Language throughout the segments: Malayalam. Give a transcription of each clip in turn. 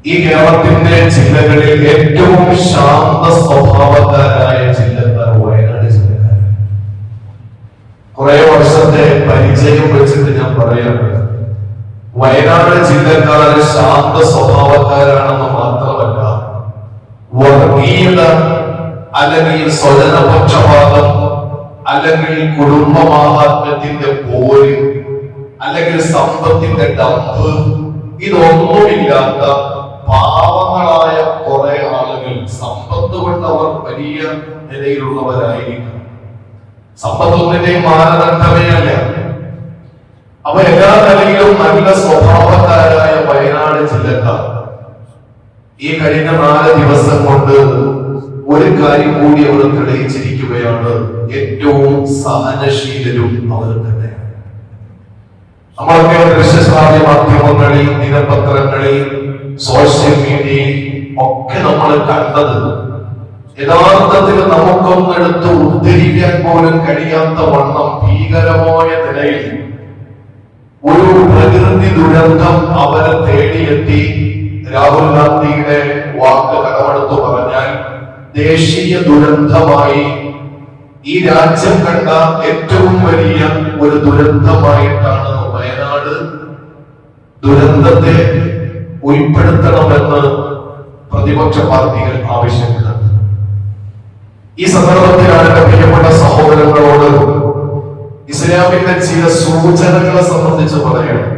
ഈ കേരളത്തിന്റെ ജില്ലകളിൽ ഏറ്റവും ശാന്ത സ്വഭാവക്കാരായ ജില്ലക്കാർ വയനാട് ജില്ലക്കാർ. കുറെ വർഷത്തെ പരിചയം വെച്ചിട്ട് ഞാൻ പറയുന്നത് വയനാട് ജില്ലക്കാർ ശാന്ത സ്വഭാവക്കാരാണെന്ന് മാത്രമല്ല, വർഗീയത അല്ലെങ്കിൽ സ്വജനപക്ഷപാതം അല്ലെങ്കിൽ കുടുംബമാഹാത്മ്യത്തിന്റെ പോര് അല്ലെങ്കിൽ സമ്പത്തിന്റെ ഡംപ് ഇതൊന്നുമില്ലാത്ത പാവങ്ങളായ കുറെ ആളുകൾ. സമ്പത്ത് കൊണ്ട് അവർ വലിയ നിലയിലുള്ളവരായിരിക്കും, സമ്പത്തിന്റെയും മാനദണ്ഡമേ അല്ല. അപ്പൊ എല്ലാ നിലയിലും നല്ല സ്വഭാവക്കാരായ വയനാട് ജില്ലക്കാർ ഈ കഴിഞ്ഞ 4 ദിവസം കൊണ്ട് ഒരു കാര്യം കൂടി അവർ തെളിയിച്ചിരിക്കുകയാണ്: ഏറ്റവും സഹനശീലരും അവർ തന്നെ. നമ്മളൊക്കെ ദൃശ്യശ്രാവ്യ മാധ്യമങ്ങളിൽ, ദിനപത്രങ്ങളിൽ, സോഷ്യൽ മീഡിയയിൽ ഒക്കെ നമ്മൾ കണ്ടത് യഥാർത്ഥത്തിൽ നമുക്കൊന്നും എടുത്ത് ഉദ്ധരിക്കാൻ പോലും കഴിയാത്ത വണ്ണം ഭീകരമായ നിലയിൽ ഒരു പ്രകൃതി ദുരന്തം അവരെ തേടിയെത്തി. രാഹുൽ ഗാന്ധിയുടെ വാക്ക് കടമെടുത്തു പറഞ്ഞാൽ ദേശീയ ദുരന്തമായി ഈ രാജ്യം കണ്ട ഏറ്റവും വലിയ ഒരു ദുരന്തമായിട്ടാണ് വയനാട് ദുരന്തത്തെ ഉൾപ്പെടുത്തണമെന്ന് പ്രതിപക്ഷ പാർട്ടികൾ ആവശ്യപ്പെടുന്നത്. ഈ സന്ദർഭത്തിലാണ് എന്റെ പ്രിയപ്പെട്ട സഹോദരങ്ങളോട് ഇസ്ലാമിന്റെ ചില സൂചനകളെ സംബന്ധിച്ച് പറയണം.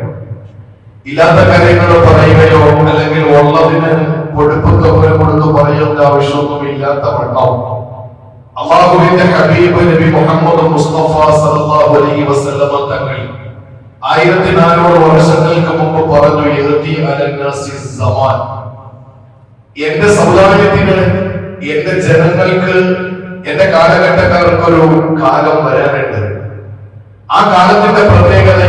ഇല്ലാത്ത കാര്യങ്ങൾ പറയുകയോ അല്ലെങ്കിൽ ഉള്ളതിന് പൊടുപ്പക്കപ്പുരം കൊടുത്ത് പറയുന്ന ആവശ്യമൊന്നും ഇല്ലാത്ത വണ്ണം അല്ലാഹുവിന്റെ ഹബീബ് നബി മുഹമ്മദ് മുസ്തഫ സല്ലല്ലാഹു അലൈഹി വസല്ലം തങ്ങൾ 1400 വർഷങ്ങൾക്ക് മുമ്പ് പറഞ്ഞു: യഹ്തി അലന്നാസി സമാൻ. എന്റെ സമുദായത്തിന്, എന്റെ ജനങ്ങൾക്ക്, എന്റെ കാലഘട്ടക്കാർക്കൊരു കാലം വരാനുണ്ട്. ആ കാലത്തിന്റെ പ്രത്യേകത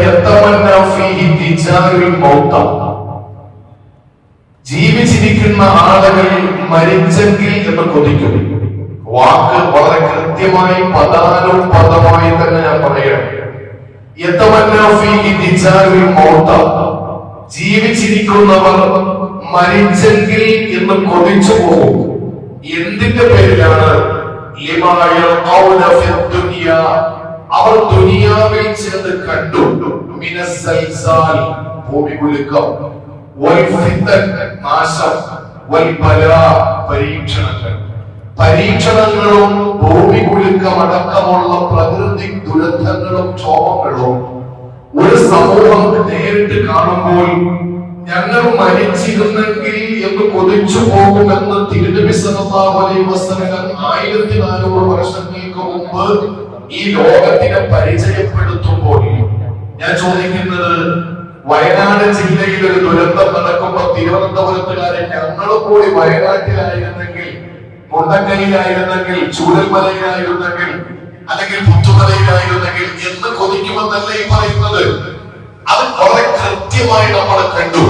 ജീവിച്ചിരിക്കുന്ന ആളുകൾ മരിച്ചെങ്കിൽ എന്ന് കൊതിക്കും. വാക്ക് വളരെ കൃത്യമായി പദാനുപദമായി തന്നെ ഞാൻ പറയണം. ജീവിച്ചിരിക്കുന്നവർ മരിച്ചെങ്കിൽ എന്ന് കൊതിച്ചു പോകും. എന്തിന്റെ പേരിലാണ്? അവർ ദുനിയാവിൽ ചെന്ന് കണ്ടു ഭൂമികുലുക്കം, നാശം, പരീക്ഷണങ്ങളും ഭൂമികുലുക്കം അടക്കമുള്ള പ്രകൃതി ദുരന്തങ്ങളും ക്ഷോഭങ്ങളും ഒരു സമൂഹം നേരിട്ട് കാണുമ്പോൾ ഞങ്ങൾ മരിച്ചിരുന്നെങ്കിൽ എന്ന് കൊതിച്ചു പോകുമെന്ന് തിരുനബി സല്ലല്ലാഹു അലൈഹി വസല്ലം 1400 വർഷങ്ങൾക്ക് മുമ്പ് ഈ ലോകത്തിനെ പരിചയപ്പെടുത്തുമ്പോൾ ഞാൻ ചോദിക്കുന്നത്, വയനാട് ജില്ലയിൽ ഒരു ദുരന്തം നടക്കുമ്പോൾ തിരുവനന്തപുരത്തുകാരെ ഞങ്ങളും കൂടി വയനാട്ടിലായിരുന്നെങ്കിൽ, മുണ്ടക്കൈയിലായിരുന്നെങ്കിൽ, ചൂരൽമലയിലായിരുന്നെങ്കിൽ, അല്ലെങ്കിൽ പുത്തുമലയിലായിരുന്നെങ്കിൽ എന്ന് കൊതിക്കുമെന്നല്ല ഈ പറയുന്നത്. അത് വളരെ കൃത്യമായി നമ്മൾ കണ്ടു.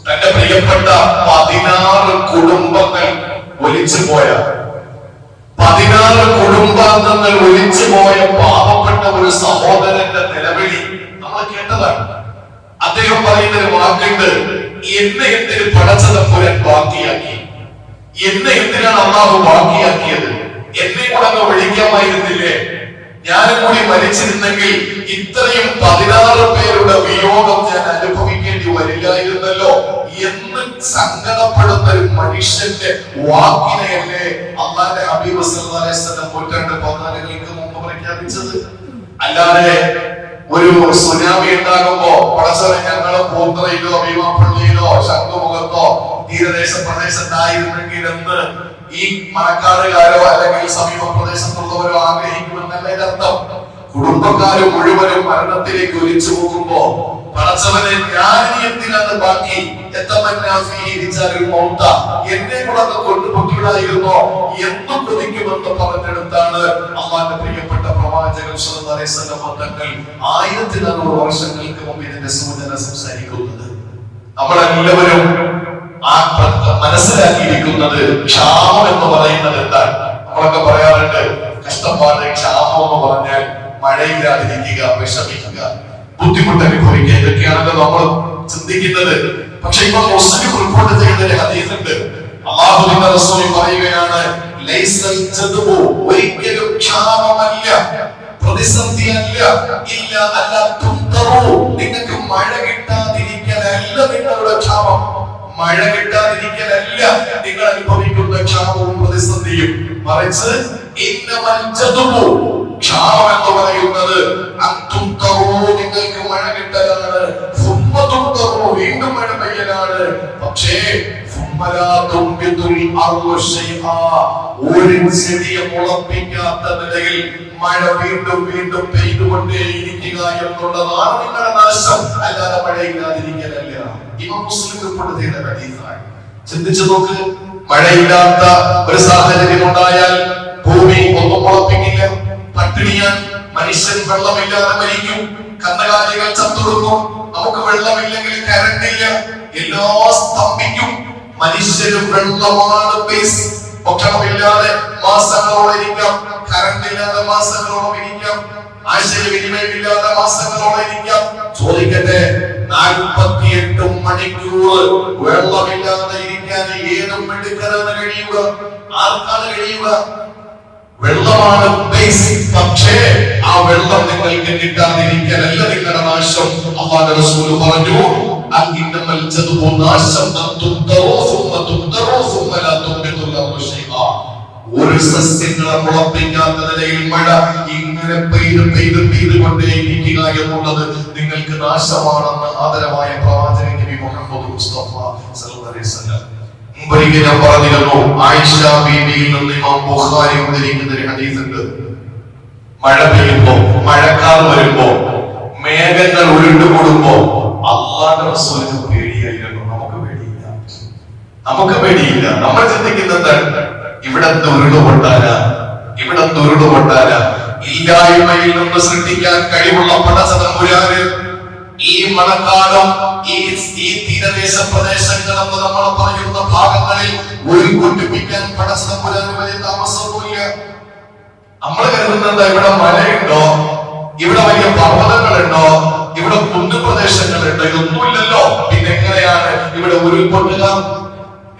തന്റെ പ്രിയപ്പെട്ട 16 കുടുംബങ്ങൾ ഒലിച്ചു പോയ 16 കുടുംബാംഗങ്ങൾ ഒലിച്ചു പോയ പാവപ്പെട്ട ഒരു സഹോദരന്റെ നിലവിളി നമ്മൾ കേട്ടതാണ്. അദ്ദേഹം പറയുന്ന ഒരു വാക്കുണ്ട്: എന്നെ എന്തിന് പടച്ചതമ്പുരാൻ ബാക്കിയാക്കി? എന്നെ എന്തിനാണ് അല്ലാഹു ബാക്കിയാക്കിയത്? എന്നെ കൂടെ അങ്ങ് വിളിക്കാമായിരുന്നില്ലേ? ഞാനും കൂടി മരിച്ചിരുന്നെങ്കിൽ ഇത്രയും 16 പേരുടെ വിയോഗം ഞാൻ അനുഭവിക്കേണ്ടി വരില്ലായിരുന്നല്ലോ എന്ന് സങ്കടപ്പെടുന്ന ഒരു മനുഷ്യന്റെ വാക്കിനെയല്ലേ അല്ലാഹുവിന്റെ ഹബീബ് സല്ലല്ലാഹു അലൈഹി വസല്ലം 14 മുമ്പ് പ്രഖ്യാപിച്ചത്? അല്ലാതെ ഒരു സുനാമി ഉണ്ടാകുമ്പോ പടച്ചവനെ ഞങ്ങള് പൂന്തറയിലോ ഭീമാപ്പള്ളിയിലോ ശംഖുമുഖത്തോ തീരദേശ പ്രദേശത്തായിരുന്നെങ്കിൽ എന്ന് ഈ മണക്കാടുകാരോ അല്ലെങ്കിൽ സമീപ പ്രദേശത്തുള്ളവരോ ആഗ്രഹിക്കുമെന്നല്ല ഇതിനർത്ഥം. കുടുംബക്കാര് മുഴുവനും മരണത്തിലേക്ക് ഒലിച്ചു പോകുമ്പോ പടച്ചവനെ ഞാൻ എന്തിനാണ് ബാക്കി? എന്നെ കൂടെ കൊണ്ടുപോയില്ലായിരുന്നോ എന്ന് കൊതിക്കുമെന്ന് പറഞ്ഞെടുത്താണ് അല്ലാഹുവിന്റെ പ്രിയപ്പെട്ട പ്രവാചകൻ സല്ലല്ലാഹു അലൈഹി വസല്ലം തങ്ങൾ 1400 വർഷങ്ങൾക്ക് മുമ്പ് ഇതിന്റെ സൂചന സംസാരിക്കുന്നത്. നമ്മളെല്ലാവരും മനസ്സിലാക്കിയിരിക്കുന്നത് ക്ഷാമം എന്ന് പറയുന്നത് എന്താണ്? നമ്മളൊക്കെ പറയാറുണ്ട് കഷ്ടപ്പാട്, ക്ഷാമം എന്ന് പറഞ്ഞാൽ മഴയില്ലാതിരിക്കുക, വിഷമിക്കുക, ബുദ്ധിമുട്ട് അനുഭവിക്കുക, ഇതൊക്കെയാണല്ലോ നമ്മൾ ചിന്തിക്കുന്നത്. പക്ഷെ ഇമാം മുസ്ലിം റിപ്പോർട്ട് ചെയ്യുന്ന ഒരു ഹദീസുണ്ട്. അല്ലാഹുവിന്റെ റസൂൽ പറയുകയാണ്, ലൈസൽ ജദ്ബു, ഒരിക്കലും ക്ഷാമമല്ല, പ്രതിസന്ധിയല്ല, ഇല്ല അല്ല തുംതറു, നിങ്ങൾക്ക് മഴ കിട്ടാതിരിക്കലല്ല നിങ്ങളുടെ ക്ഷാമം, മഴ കിട്ടാതിരിക്കലല്ല നിങ്ങൾ അനുഭവിക്കുന്ന ക്ഷാമവും പ്രതിസന്ധിയും, മറിച്ച് ഇന്നമൽ ജദ്ബു, ക്ഷാമം എന്ന് പറയുന്നത് നിങ്ങൾക്ക് മഴ കിട്ടലാണ്, വീണ്ടും മഴ പെയ്യലാണ്. പക്ഷേ ഒരു ചെടിയെ മുളപ്പിക്കാത്ത നിലയിൽ മഴ വീണ്ടും വീണ്ടും പെയ്തുകൊണ്ടേയിരിക്കുക എന്നുള്ളതാണ് നിങ്ങളുടെ നാശം, അല്ലാതെ മഴയില്ലാതിരിക്കലല്ല. ഇമാം മുസ്ലിം റിപ്പോർട്ട് ചെയ്ത ഹദീസാണ്. ചിന്തിച്ചു നോക്ക്, മഴയില്ലാത്ത ഒരു സാഹചര്യം ഉണ്ടായാൽ ഭൂമി ഒന്നും മുളപ്പിക്കില്ല, പട്ടിണിയാൻ, മനുഷ്യൻ വെള്ളമില്ലാതെ മരിക്കും, കന്നുകാലികൾ ചത്തൊടുങ്ങും, നമുക്ക് വെള്ളമില്ലെങ്കിൽ കറണ്ട് ഇല്ല, എല്ലാ സ്തംഭിക്കും. മനുഷ്യന് വെള്ളമാണ് ബേസ്. ഭക്ഷണമില്ലാതെ മാസങ്ങളോളം ഇരിക്കാം, കറണ്ട് ഇല്ലാതെ മാസങ്ങളോളം ഇരിക്കാം, ആശയവിനിമയമില്ലാതെ മാസങ്ങളോളം ഇരിക്കാം. ചോദിക്കട്ടെ, 48 മണിക്കൂർ വെള്ളമില്ലാതെ ഇരിക്കാൻ ഏതും എടുക്കാനാണ് കഴിയുക? ആർക്കാണ് കഴിയുക? വെള്ളമാണ് ബേസിക്. പക്ഷേ ആ വെള്ളം നിങ്ങൾക്ക് കിട്ടാതിരിക്കലല്ല നിങ്ങളുടെ നാശം. അല്ലാഹുവിന്റെ റസൂൽ പറഞ്ഞു, അൽഇന്നമൽ ജദ്ബു നാശം ഒരു സസ്യങ്ങളെ മുളപ്പിക്കാത്ത നിലയിൽ മഴ ഇങ്ങനെ പെയ്തുകൊണ്ടേയിരിക്കുക എന്നുള്ളത് നിങ്ങൾക്ക് നാശമാണെന്ന് ആദരവായ പ്രവാചകൻ നബി മുഹമ്മദ് മുസ്തഫ സല്ലല്ലാഹു അലൈഹി വസല്ലം മുമ്പൊരിക്കൽ ഞാൻ പറഞ്ഞിരുന്നു. ആയിഷ ബീവിയിൽ നിന്ന് ഇമാം ബുഖാരി ഉദ്ധരിക്കുന്ന ഒരു ഹദീസ് ഉണ്ട്. മഴ പെയ്യുമ്പോ, മഴക്കാർ വരുമ്പോ, മേഘങ്ങൾ ഉരുണ്ടുകൂടുമ്പോ അല്ലാഹുവിന്റെ റസൂലിന് പേടിയായിരുന്നു. നമുക്ക് പേടിയില്ല. നമ്മൾ ചിന്തിക്കുന്നത് ഇവിടെ ഉരുളുപൊട്ടാനാ, ഇല്ലായ്മയിൽ നിന്ന് സൃഷ്ടിക്കാൻ കഴിവുള്ള പടച്ചതമ്പുരാന് ഈ മഴക്കാലം, ഈ തീരദേശ പ്രദേശങ്ങൾ എന്ന് നമ്മൾ പറയുന്ന ഭാഗങ്ങളിൽ ഉരുൾപൊട്ടിപ്പിക്കാൻ പടച്ചതമ്പുരാന് വലിയ താമസമില്ല. നമ്മൾ കരുതുന്നത് ഇവിടെ മഴയുണ്ടോ, ഇവിടെ വലിയ പർവ്വതങ്ങളുണ്ടോ, ഇവിടെ കുന്നുപ്രദേശങ്ങളുണ്ടോ, ഇതൊന്നുമില്ലല്ലോ. പിന്നെ എങ്ങനെയാണ് ഇവിടെ ഉരുൾപൊട്ടുക?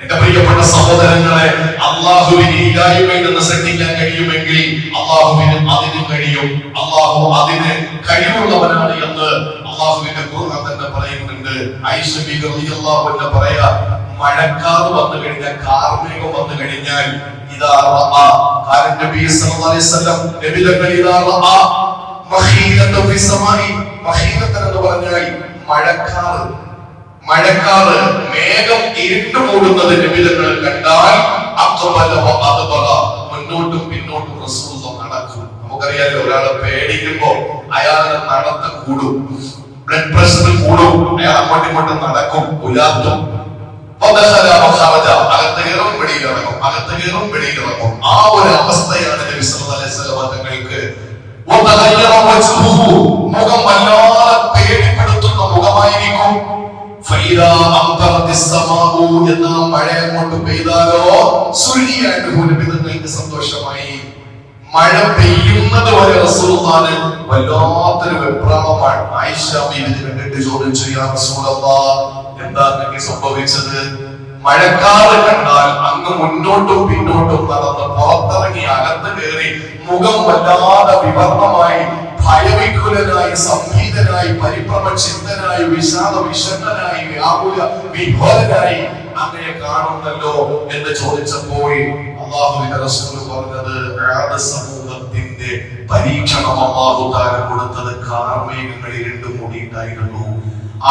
എന്റെ പ്രിയപ്പെട്ട സഹോദരങ്ങളെ, അള്ളാഹുവിന് ഇല്ലായ്മയിൽ നിന്ന് സൃഷ്ടിക്കാൻ കഴിയുമെങ്കിൽ അള്ളാഹുവിന് അതിന് കഴിയും. അള്ളാഹു അതിന് കഴിവുള്ളവനാണ് എന്ന് അള്ളാഹുവിന്റെ ഖുർആൻ തന്നെ പറയുന്നുണ്ട്. ആയിഷ ബീവി റളിയല്ലാഹു അൻഹ പറയാ, മഴക്കാർ വന്നു കഴിഞ്ഞാൽ, കാർമേഘം വന്നു കഴിഞ്ഞാൽ, ഇദാ റഅ നബി സല്ലല്ലാഹു അലൈഹി വസല്ലം നബിതങ്ങൾ ഇദാ റഅ മഖീലത ഫി സമാഇ, മഖീലത എന്ന് പറഞ്ഞാൽ മഴക്കാറ് മേഘം ഇരുട്ട് മൂടുന്നത് നബിതങ്ങൾ കണ്ടാൽ അഖബല വ അദ്ബറ, മുന്നോട്ടും പിന്നോട്ടും റസൂലുള്ളാഹി നടക്കും. നമുക്കറിയാലോ, ഒരാളെ പേടിക്കുമ്പോ അയാളുടെ നടത്തം കൂടും, ബ്ലഡ് പ്രഷർ കൂടും, അയാൾ അങ്ങോട്ടും ഇങ്ങോട്ടും നടക്കും, ഉലാത്തും. അകത്ത് കയറും വെളിയിലിറങ്ങും, അകത്ത് കയറും വെളിയിലിറങ്ങും. ആ ഒരു അവസ്ഥയാണ് നബി സല്ലല്ലാഹു അലൈഹി വസല്ലം തങ്ങൾക്ക്. മുഖം വല്ലാതെ പേടിപ്പെടുത്തുന്ന മുഖമായിരിക്കും. എന്ന മഴ അങ്ങോട്ട് പെയ്താലോ സുരിയായിട്ട് നിങ്ങൾക്ക് സന്തോഷമായി. മഴ പെയ്യുന്നത് വരെ റസൂലുള്ളാഹിന് വല്ലാത്തൊരു വെപ്രാളമാണ്. ആയിഷ ബീവി കണ്ടിട്ട് ചോദിച്ചു, യാ റസൂലല്ലാഹ്, എന്താ നിങ്ങൾക്ക് സംഭവിച്ചത്? മഴക്കാറ് കണ്ടാൽ അങ്ങ് മുന്നോട്ടും പിന്നോട്ടും നടന്ന് പുറത്തിറങ്ങി അകത്ത് കയറി മുഖം വല്ലാതെ വിവർണമായി, ഭയവികുലനായി, സംഭീതനായി, പരിഭ്രമചിത്തനായി, വിഷണ്ണനായി, വ്യാകുല വിഹ്വലനായി അങ്ങനെ കാണുന്നല്ലോ എന്ന് ചോദിച്ചപ്പോൾ അല്ലാഹുവിന്റെ റസൂൽ പറഞ്ഞത്, ആദ സമൂഹത്തിന്റെ പരീക്ഷണം അല്ലാഹു തആല കൊടുത്തത് കാർമേഘങ്ങളിൽ രണ്ട് മൂടിയിട്ടായിരുന്നു.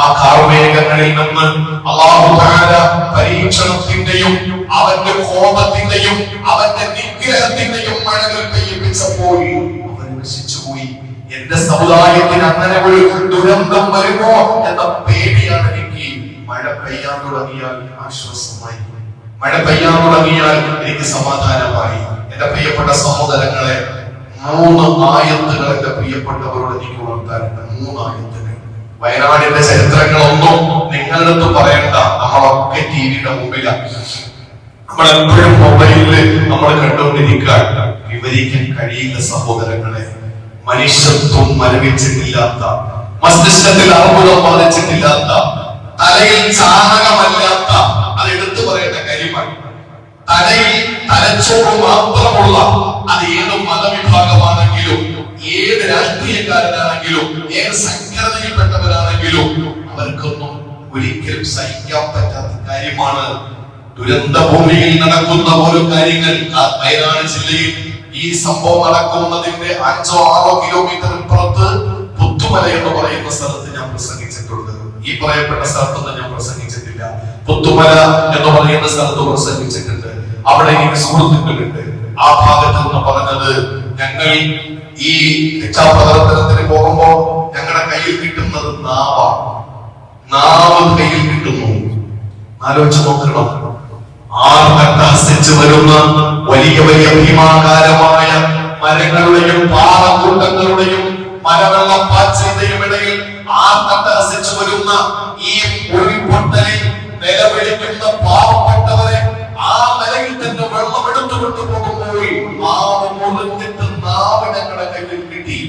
ആ കാർമേഘങ്ങളിൽ നിന്ന് അല്ലാഹു തആല പരീക്ഷണത്തിന്റെയും അവന്റെ കോപത്തിന്റെയും അവന്റെ നിഗ്രഹത്തിന്റെയും മഴകൾ പെയ്യിപ്പിച്ചപ്പോൾ അവർ നശിച്ചുപോയി. എന്റെ സമുദായത്തിന് അങ്ങനെ ഒരു ദുരന്തം വരുമോ എന്ന പേടിയാണ് എനിക്ക്. മഴ പെയ്യാൻ തുടങ്ങിയാൽ ആശ്വാസമായി, മഴ പെയ്യാൻ തുടങ്ങിയാൽ എനിക്ക് സമാധാനമായി. എന്റെ പ്രിയപ്പെട്ട സഹോദരങ്ങളെ, 3 ആയത്തുകൾ എന്റെ പ്രിയപ്പെട്ടവരോട് എനിക്ക് ഉണർത്താറുണ്ട്. 3 ആയത്തുകൾ. വയനാടിന്റെ ചരിത്രങ്ങളൊന്നും നിങ്ങളുടെ അടുത്ത് പറയണ്ട, നമ്മളൊക്കെ ടിവിയുടെ മുമ്പിലാണ്, നമ്മളെപ്പോഴും മൊബൈലില് നമ്മൾ കണ്ടുകൊണ്ടിരിക്കാൻ. വിവരിക്കാൻ കഴിയില്ല സഹോദരങ്ങളെ. മനുഷ്യത്വം മരവിച്ചിട്ടില്ലാത്ത, മസ്തിഷ്കത്തിൽ അർബുദം ബാധിച്ചിട്ടില്ലാത്ത, തലയിൽ ചാണകമല്ലാത്ത, അത് എടുത്തു പറയേണ്ട കാര്യമാണ്. തലയിൽ തലച്ചോറ് മാത്രമുള്ള, അത് ഏത് മതവിഭാഗമാണെങ്കിലും ഏത് രാഷ്ട്രീയക്കാരനാണെങ്കിലും ഏത് സംഘടനയിൽപ്പെട്ടവരാണെങ്കിലും അവർക്കൊന്നും ഒരിക്കലും സഹിക്കാൻ പറ്റാത്ത കാര്യമാണ് ദുരന്ത ഭൂമിയിൽ നടക്കുന്ന ഓരോ കാര്യങ്ങൾ. വയനാട് ജില്ലയിൽ ഈ സംഭവം നടക്കുന്നതിന്റെ 5-6 കിലോമീറ്റർ പുറത്ത് പുത്തുമല എന്ന് പറയുന്ന സ്ഥലത്ത് ഞാൻ പ്രസംഗിച്ചിട്ടുണ്ട്. ഈ പറയപ്പെട്ട സ്ഥലത്തൊന്നും ഞാൻ പ്രസംഗിച്ചിട്ടില്ല. പുത്തുമല എന്ന് പറയുന്ന സ്ഥലത്ത് പ്രസംഗിച്ചിട്ടുണ്ട്. അവിടെ എനിക്ക് സുഹൃത്തുക്കളുണ്ട്. ആ ഭാഗത്ത് നിന്ന് പറഞ്ഞത്, ഞങ്ങൾ ഈ രക്ഷാപ്രവർത്തനത്തിന് പോകുമ്പോ ഞങ്ങളുടെ കയ്യിൽ കിട്ടുന്നത് നാവ് കയ്യിൽ കിട്ടുന്നു. ആലോചിച്ച് നോക്കണം. വരുന്ന വലിയ വലിയ ഭീമാകാരമായ മരങ്ങളുടെയും പാറക്കൂട്ടങ്ങളുടെയും മലവെള്ളപ്പാച്ചിന്റെയും ഇടയിൽ ആർത്തട്ടഹസിച്ചു വരുന്ന ഈ ഉരുൾപൊട്ടലിൽ നിലവിളിക്കുന്ന പാവപ്പെട്ടവരെ ആ നിലയിൽ തന്നെ വെള്ളം എടുത്തുകൊണ്ട് പോകുമ്പോൾ നാവ് മുറിഞ്ഞിട്ട് നാവ് ഞങ്ങളുടെ കയ്യിൽ കിട്ടി.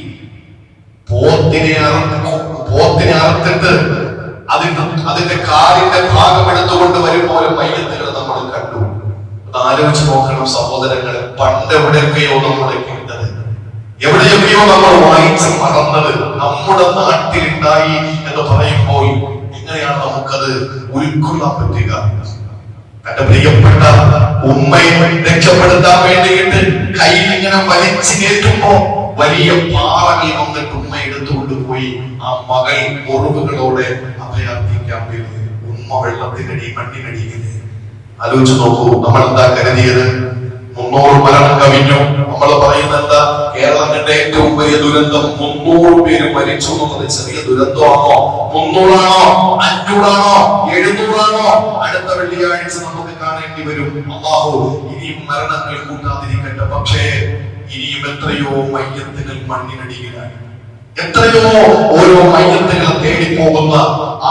പോത്തിനെ അറുത്തിട്ട് അതിന്റെ കാലിന്റെ ഭാഗം എടുത്തുകൊണ്ട് വരുമ്പോൾ മയ്യത്തുകൾ നമ്മൾ കണ്ടു. ആലോചിച്ച് നോക്കണം സഹോദരങ്ങളെ. പണ്ട് എവിടെയൊക്കെയോ നമ്മുടെ കേട്ടത്, എവിടെയൊക്കെയോ നമ്മൾ വായിച്ച് മറന്നത് നമ്മുടെ നാട്ടിലുണ്ടായി എന്ന് പറയുമ്പോൾ എങ്ങനെയാണ് നമുക്കത് ഉൾക്കൊള്ളാൻ പറ്റുക? തന്റെ പ്രിയപ്പെട്ട ഉമ്മയെ രക്ഷപ്പെടുത്താൻ വേണ്ടിയിട്ട് കയ്യിൽ ഇങ്ങനെ വലിച്ചു കയറ്റുമ്പോ വലിയ പാറകൾ വന്നിട്ട് ഉമ്മ എടുത്തുകൊണ്ട് പോയി ആ മകൾ മുറിവുകളോടെ അഭയാർത്ഥിക്കാൻ വേണ്ടി ഉമ്മ വെള്ളത്തിനടി മണ്ണിനടിയില്. ആലോചിച്ച് നോക്കൂ. നമ്മൾ എന്താ കരുതിയത്? 300 മരണം കവിഞ്ഞു. നമ്മൾ പറയുന്നത് എന്താ? കേരളം കണ്ട ഏറ്റവും വലിയ ദുരന്തം 300 പേര് മരിച്ചു എന്നുള്ളത് ചെറിയ ദുരന്തമാണോ? 300 ആണോ? 500 ആണോ? 700 ആണോ? അടുത്ത വെള്ളിയാഴ്ച നമുക്ക് കാണേണ്ടി വരും. അല്ലാഹു ഇനിയും മരണങ്ങൾ കൂട്ടാതിരിക്കട്ടെ. പക്ഷേ ഇനിയും എത്രയോ മയ്യത്തുകൾ മണ്ണിനടിയിലാണ്. എത്രയോ ഓരോ മയ്യത്തുകൾ തേടിപ്പോകുന്ന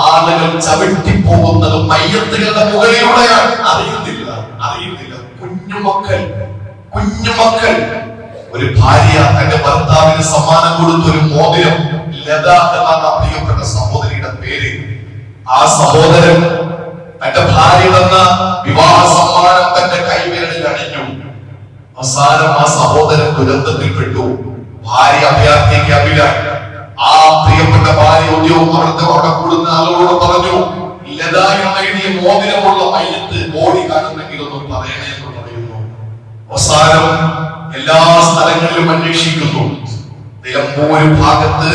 ആളുകൾ ചവിട്ടിപ്പോകുന്നത് മയ്യത്തുകളുടെ മുകളിലൂടെയാണ്. അറിയുന്നില്ല. കുഞ്ഞുമക്കൾ ഒരു ഭാര്യ തന്റെ ഭർത്താവിന് സമ്മാനം കൊടുത്ത ഒരു മോതിരം, ലത എന്നാണ് പ്രിയപ്പെട്ട സഹോദരിയുടെ പേര്. ആ സഹോദരൻ തന്റെ ഭാര്യ തന്ന വിവാഹ സമ്മാനം തന്റെ കൈവിരലിൽ അണിഞ്ഞു. അവസാനം ആ സഹോദരൻ ദുരന്തത്തിൽപ്പെട്ടു. ഭാര്യ അഭയാർത്ഥിക്കാവില്ല. ആ പ്രിയപ്പെട്ട ഭാര്യ അവിടെ കൂടുന്ന ആളുകളോട് പറഞ്ഞു, ലതായും എഴുതിയ മോതിരമുള്ള മയ്യത്ത് ബോഡി കാണുന്നെങ്കിൽ ഒന്നും പറയണേ എന്ന് പറയുന്നു. അവസാനം എല്ലാ സ്ഥലങ്ങളിലും അന്വേഷിക്കുന്നു. നിലമ്പൂർ ഭാഗത്ത്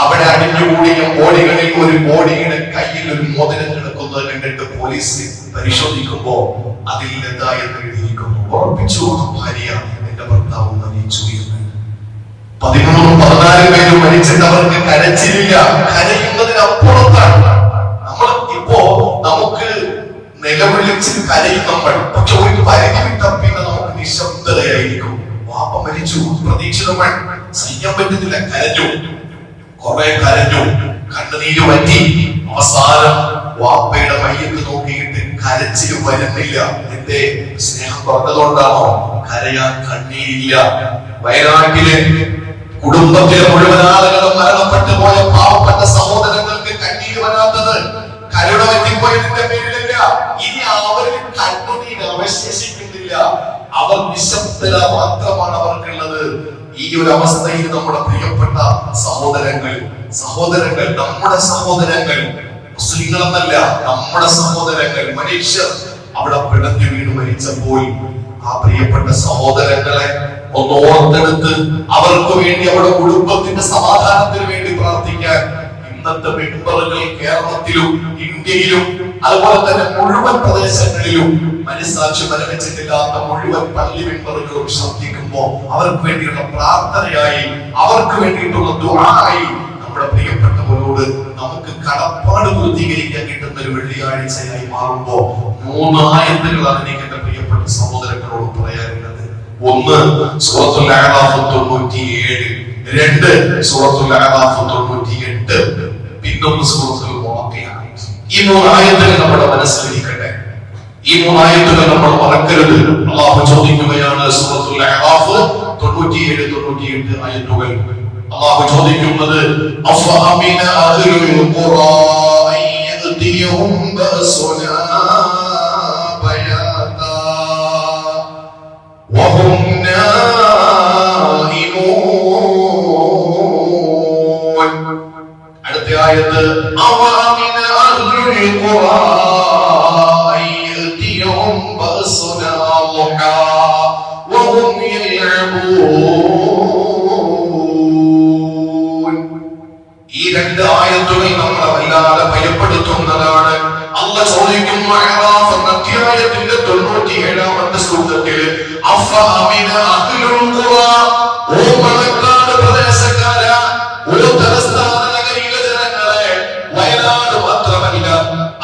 അവിടെ അടിഞ്ഞുകൂടിയ ബോഡികളിൽ ഒരു ബോഡിയുടെ കയ്യിൽ ഒരു മോതിരം കിടക്കുന്നത് കണ്ടിട്ട് പോലീസ് പരിശോധിക്കുമ്പോ അതിൽ ലത എന്ന് എഴുതിയിരിക്കുന്നു. ഉറപ്പിച്ചു ഭാര്യ, എന്റെ ഭർത്താവ് മരിച്ചു എന്ന്. 13-14 പേര് മരിച്ചിട്ട് അവർക്ക് കരച്ചിലില്ല. കരയുന്നതിനപ്പുറത്താണ്. നമുക്ക് നിലവിളിച്ച് കരയും നമ്മൾ. പക്ഷെ ഒരു പരിധി വിട്ടാൽ പിന്നെ നമുക്ക് നിശബ്ദതയായിരിക്കും. വാപ്പ മരിച്ചു, പ്രതീക്ഷിതമായി സഹിക്കാൻ പറ്റുന്നില്ല. കുറെ കരഞ്ഞു, കണ്ണുനീര് പറ്റി. അവസാനം വാപ്പയുടെ മയ്യത്ത് നോക്കിയിട്ട് കരച്ചിൽ വരുന്നില്ല. എന്റെ സ്നേഹം പറഞ്ഞതുകൊണ്ടാണോ? കരയാൻ കണ്ണീരില്ല. വയനാട്ടിലെ കുടുംബത്തിലെ മുഴുവൻ ആളുകളും മരണപ്പെട്ടു പോയ പാവപ്പെട്ട സഹോദരങ്ങൾക്ക് കണ്ണീര് വരാത്തത് കരുണ എത്തിപ്പോയതിന്റെ പേരിലല്ല. ഇനി അവരിൽ കണ്ണുനീര് അവശേഷിക്കുന്നില്ല. അവർ നിശബ്ദത മാത്രമാണ് അവർക്കുള്ളത്. ഈ ഒരു അവസ്ഥയിൽ നമ്മുടെ പ്രിയപ്പെട്ട സഹോദരങ്ങൾ നമ്മുടെ സഹോദരങ്ങൾ, മുസ്ലിങ്ങളെന്നല്ല, നമ്മുടെ സഹോദരങ്ങൾ, മനുഷ്യർ അവിടെ പിടഞ്ഞു വീണ് മരിച്ചപ്പോൾ ആ പ്രിയപ്പെട്ട സഹോദരങ്ങളെ ഒന്ന് ഓർത്തെടുത്ത് അവർക്ക് വേണ്ടി അവരുടെ കുടുംബത്തിന്റെ സമാധാനത്തിന് വേണ്ടി പ്രാർത്ഥിക്കാൻ ഇന്നത്തെ മെമ്പറുകൾ കേരളത്തിലും ഇന്ത്യയിലും അതുപോലെ തന്നെ മുഴുവൻ പ്രദേശങ്ങളിലും മനസ്സാക്ഷി മരവിച്ചിട്ടില്ലാത്ത മുഴുവൻ പള്ളി മെമ്പറുകളും ശ്രദ്ധിക്കുമ്പോൾ അവർക്ക് വേണ്ടിയുള്ള പ്രാർത്ഥനയായി, അവർക്ക് വേണ്ടിയിട്ടുള്ള ദുആയായി നമ്മുടെ പ്രിയപ്പെട്ടവരോട് നമുക്ക് കടപ്പാട് പൂർത്തീകരിക്കാൻ കിട്ടുന്ന ഒരു വെള്ളിയാഴ്ചയായി മാറുമ്പോ 3 ആയത്തുകളാണ് എനിക്ക് എന്റെ പ്രിയപ്പെട്ട സഹോദരങ്ങളോട് പറയാനുള്ളത്. 1 സൂറത്തുൽ അഅറാഫ് 97, 2 സൂറത്തുൽ അഅറാഫ് 98, പിന്നെ സൂറത്തുൽ വാഖിഅ. ഈ 3 ആയത്തുകൾ നമ്മുടെ മനസ്സിലിരിക്കട്ടെ. ഈ 3 ആയത്തുകൾ നമ്മൾ മറക്കരുത്. അല്ലാഹു ചോദിക്കുകയാണ് സൂറത്തുൽ അഅറാഫ് 97, 98 ആയത്തുകൾ. അല്ലാഹു ചോദിക്കുന്നത് അഫഅമിന അഹ്ലുൽ ഖുറാ يأتيهم بأسنا بياتا وهم نائمون. അടുത്ത ആയത്ത് അവമിന അഹ്ലുൽ ഖുറാ يأتيهم بأسنا ضحى وهم يلعبون. ഈ രണ്ട് ആയത്തുകൾ നമ്മളെ വല്ലാതെ ഭയപ്പെടുത്തുന്നതാണ്. അല്ലാഹ് ചോദിക്കുന്നു അഅറാഫ് അധ്യായത്തിന്റെ 97-ാമത്തെ സൂക്തത്തിൽ അഫഅമിന അഹ്ലുൽ ഖുറാ, ഓ മലക്കാട് പ്രദേശക്കാരാ, ഒരു തലസ്ഥാന നഗരിയിലെ ജനങ്ങളെ, വയനാട് മാത്രമല്ല,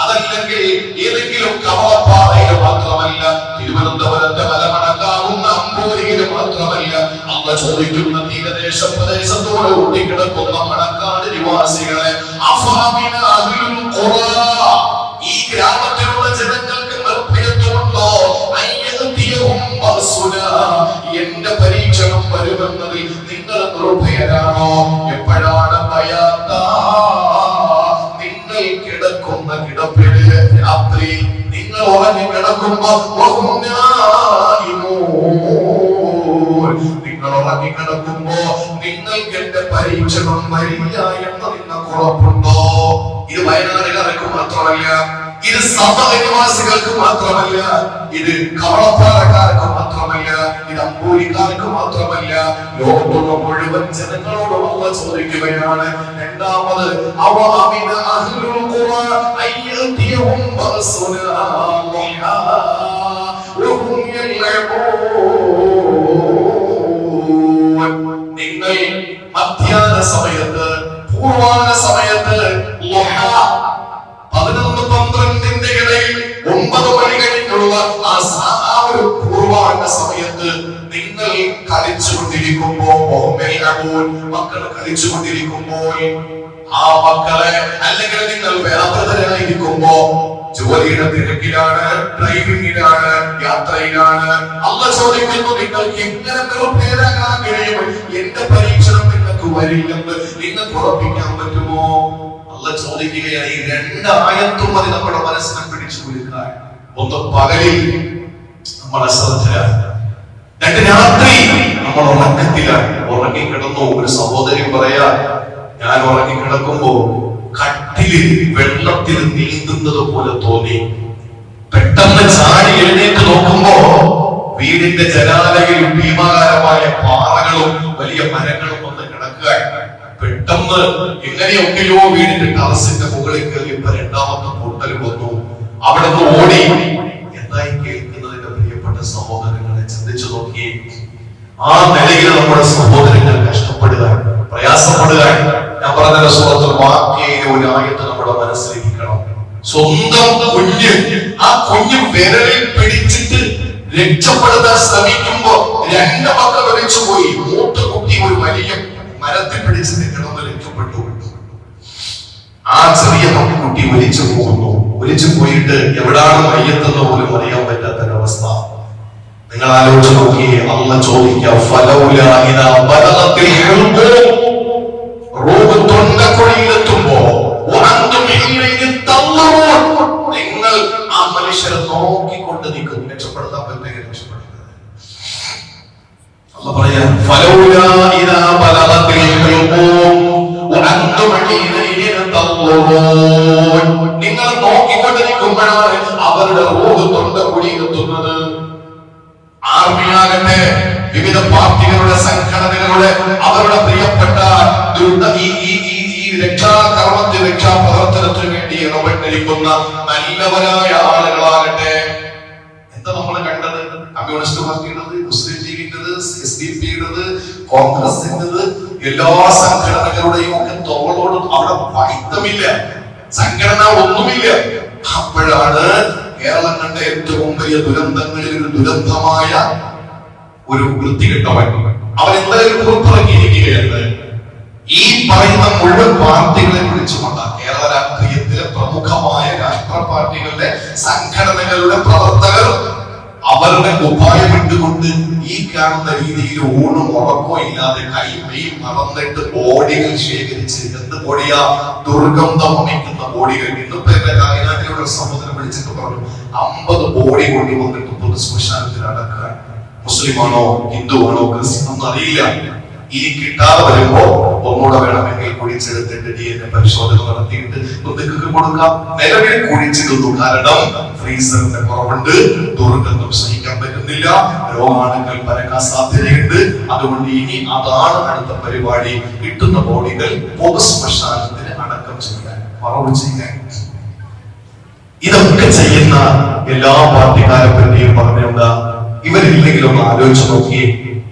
അതല്ലെങ്കിൽ ഏതെങ്കിലും കവളപ്പാറയിൽ മാത്രമല്ല, തിരുവനന്തപുരത്തെ മലമണക്കാവുന്ന അമ്പൂരിയിൽ മാത്രമല്ല, അല്ലാഹ് ചോദിക്കുന്ന തീരദേശ പ്രദേശത്തോടെ ഒട്ടിക്കിടക്കുന്ന മണക്കാട് നിവാസികളെ, അഫഅമിന അഹ്ലുൽ ഖുറാ, ഈ ഗ്രാമത്തിലുള്ള ജനങ്ങൾക്ക് നിർഭയത്വമുണ്ടോ? അയ്യതിയഹും ബഅസുനാ, എന്റെ പരീക്ഷണം വരുമെന്നതിൽ നിങ്ങൾ നിർഭയരാണോ? എപ്പോഴാണ് ബയാത്താ, നിങ്ങൾ കിടക്കുന്ന കിടപ്പില് രാത്രി നിങ്ങൾ ഉറങ്ങി കിടക്കുമ്പോ, നിങ്ങൾ ഉറങ്ങി കിടക്കുമ്പോ നിങ്ങൾക്ക് എന്റെ പരീക്ഷണം വരില്ല എന്ന് നിങ്ങൾക്ക് ഉറപ്പുണ്ടോ? ഇത് വയനാടുകാർക്ക് മാത്രമല്ല, ഇത് നിവാസികൾക്ക് മാത്രമല്ല, ഇത് കവളപ്പാറക്കാർക്ക് മാത്രമല്ല, ഇത് അമ്പൂരിക്കാർക്ക് മാത്രമല്ല, ലോകത്തുള്ള മുഴുവൻ ജനങ്ങളോടും അല്ലാഹ് ചോദിക്കുകയാണ്. രണ്ടാമത് അവഅമിന അഹ്ലുൽ ഖുറാ അയ്യതിയഹും ബഅസുനാ ളഹാ വഹും യൽഅബൂൻ. നിങ്ങൾ മധ്യാഹ്ന സമയത്ത്, പൂർവാന സമയത്ത്, 11-12 ഇടയിൽ 9 മണി കഴിഞ്ഞുള്ള ആ ഒരു പൂർവാന സമയത്ത് നിങ്ങൾ കളിച്ചുകൊണ്ടിരിക്കുമ്പോൾ, മക്കൾ കളിച്ചുകൊണ്ടിരിക്കുമ്പോൾ, ആ മക്കളെ അല്ലെങ്കിൽ നിങ്ങൾ വ്യാപൃതരായിരിക്കുമ്പോ, ജോലിയുടെ തിരക്കിലാണ്, ഡ്രൈവിംഗിലാണ്, യാത്രയിലാണ്, അല്ലാഹ് ചോദിക്കുന്നു നിങ്ങൾക്ക് എങ്ങനെ നിർഭയരാകാൻ കഴിയും? എന്റെ പരീക്ഷണം നിങ്ങൾക്ക് വരില്ലെന്ന് നിങ്ങൾക്ക് ഉറപ്പിക്കാൻ പറ്റുമോ? അല്ലാഹ് ചോദിക്കുകയാണ്. ഈ രണ്ടായത്തും അത് നമ്മുടെ മനസ്സിനെ പിടിച്ചു കുലുക്കാൻ. ഒന്ന് പകലിൽ നമ്മൾ അശ്രദ്ധരാണ്, രണ്ട് രാത്രി നമ്മൾ ഉറക്കത്തിലാണ്. ഉറങ്ങിക്കിടന്നു. ഒരു സഹോദരി പറയാ, ഞാൻ ഉറങ്ങിക്കിടക്കുമ്പോ കട്ടിലിൽ വെള്ളത്തിൽ നീന്തുന്നത് പോലെ തോന്നി. പെട്ടെന്ന് ചാടി എഴുന്നേറ്റ് നോക്കുമ്പോ വീടിന്റെ ജനാലയിൽ ഭീമാകാരമായ പാറകളും വലിയ മരങ്ങളും വന്ന് കിടക്കുക. പെട്ടെന്ന് എങ്ങനെയൊക്കെയോ വീടിന്റെ ടെറസിന്റെ മുകളിൽ കയറിയപ്പോ രണ്ടാമത്തെ പൊട്ടൽ വന്നു. അവിടെ നിന്ന് ഓടി. എന്തായി കേൾക്കുന്നതിന്റെ പ്രിയപ്പെട്ട സഹോദരങ്ങളെ ചിന്തിച്ചു നോക്കി. ആ നിലയിൽ നമ്മുടെ സഹോദരങ്ങൾ കഷ്ടപ്പെടുക, പ്രയാസപ്പെടുക. ഞാൻ പറഞ്ഞ സൂറത്തുൽ വാഖിയയിലെ ഒരു ആയത്ത് നമ്മുടെ മനസ്സിലിരിക്കണം. സ്വന്തം കുഞ്ഞ്, ആ കുഞ്ഞ് വിരലിൽ പിടിച്ചിട്ട് രക്ഷപ്പെടുത്താൻ ശ്രമിക്കുമ്പോ രണ്ട് മക്കൾ ഒലിച്ചുപോയി. മൂത്ത കുട്ടി ഒരു വലിയ മരത്തിൽ പിടിച്ചിട്ട് കിടന്ന് രക്ഷപ്പെട്ടു. ആ ചെറിയ കുട്ടി ഒലിച്ചു പോകുന്നു. ഒലിച്ചു പോയിട്ട് എവിടാണ് മയ്യത്തെന്ന് പോലും അറിയാൻ പറ്റാത്തൊരവസ്ഥ. നിങ്ങൾ ആലോചിച്ച് നോക്കിയേ. അല്ലാഹ് ചോദിക്കാം, ഫലൗലാ ഇദാ ബലഗത്തിൽ ഹുൽഖൂം, റൂഹ് തൊണ്ടക്കുഴിയിലെത്തുമ്പോ വഅൻതും ഹീനഇദിൻ തൻദുറൂൻ, നിങ്ങൾ ആ മനുഷ്യരെ നോക്കിക്കൊണ്ട് നിൽക്കും. രക്ഷപ്പെടുത്താൻ പറ്റുമെങ്കിൽ രക്ഷപ്പെടുത്തുക. അല്ലാഹ് പറയാ, ഫലൗലാ ഇദാ ബലഗത്തിൽ ഹുൽഖൂം വഅൻതും ഹീനഇദിൻ തൻദുറൂൻ, നിങ്ങൾ നോക്കിക്കൊണ്ട് നിൽക്കുമ്പോഴാണ് അവരുടെ റൂഹ് തൊണ്ടക്കുഴിയിലെത്തുന്നത്. ആർമിയാകട്ടെ, വിവിധ പാർട്ടികളുടെ സംഘടനകളുടെ അവരുടെ പ്രിയപ്പെട്ട ഈ രക്ഷാകർമ്മത്തിൽ രക്ഷാപ്രവർത്തനത്തിന് വേണ്ടി ഇടപെട്ടിരിക്കുന്ന നല്ലവരായ ആളുകളാകട്ടെ, എന്താ നമ്മൾ കണ്ടത്? കമ്മ്യൂണിസ്റ്റ് പാർട്ടിയുടേത്, മുസ്ലിം ലീഗിൻ്റെത്, SDP-യുടേത്, കോൺഗ്രസിൻ്റെത്, എല്ലാ സംഘടനകളുടെയും ഒക്കെ തോളോട് അവിടെ വൈത്തമില്ല, സംഘടന ഒന്നുമില്ല. അപ്പോഴാണ് കേരളം കണ്ട ഏറ്റവും വലിയ ദുരന്തങ്ങളിൽ ഒരു ദുരന്തമായ ഒരു വൃത്തികെട്ടവൻ അവൻ എന്തായാലും പുറത്തിറങ്ങിയിരിക്കുകയാണ്. ഈ പറയുന്ന മുഴുവൻ പാർട്ടികളെ വിളിച്ചുകൊണ്ട് കേരള രാഷ്ട്രീയത്തിലെ പ്രമുഖമായ രാഷ്ട്രീയ പാർട്ടികളുടെ സംഘടനകളുടെ പ്രവർത്തകർ അവർ അവരുടെ കുപ്പായം ഇട്ടുകൊണ്ട് ഈ കാണുന്ന രീതിയിൽ ഊണും ഉറക്കോ ഇല്ലാതെ കൈമയും മറന്നിട്ട് ബോഡികൾ ശേഖരിച്ച്, എന്ത് ബോഡിയാ? ദുർഗന്ധം വമിക്കുന്ന ബോഡികൾ. ഇന്നിപ്പോ എന്റെ കായനാട്ടിലുള്ള സഹോദരൻ വിളിച്ചിട്ട് പറഞ്ഞു 50 ബോഡി കൊണ്ടുവന്നിട്ട് പൊതു ശ്മശാനത്തിൽ അടക്കാൻ. മുസ്ലിമാണോ ഹിന്ദുവാണോ ക്രിസ്ത്യനോ അറിയില്ല. ഇനി കിട്ടാതെ വരുമ്പോ ഒന്നുകൂടെ വേണമെങ്കിൽ കുഴിച്ചെടുത്തിട്ട് DNA പരിശോധന നടത്തിയിട്ട് ഒന്നിക്കൊക്കെ കൊടുക്കാം. നിലവിൽ കുഴിച്ചിടുന്നു, കാരണം ഫ്രീസറിന്റെ കുറവുണ്ട്, ദുർഗന്ധം സഹിക്കാൻ പറ്റുന്നില്ല, രോഗാണുക്കൾ പരക്കാൻ സാധ്യതയുണ്ട്. അതുകൊണ്ട് ഇനി അതാണ് അടുത്ത പരിപാടി, കിട്ടുന്ന ബോഡികൾ പൊതു ശ്മശാനത്തിന് അടക്കം ചെയ്യാൻ, മറവ് ചെയ്യാൻ. ഇതൊക്കെ ചെയ്യുന്ന എല്ലാ പാർട്ടിക്കാരെ പറ്റിയും പറഞ്ഞുകൊണ്ട് ഇവരില്ലെങ്കിൽ ഒന്ന് ആലോചിച്ച് നോക്കിയേ.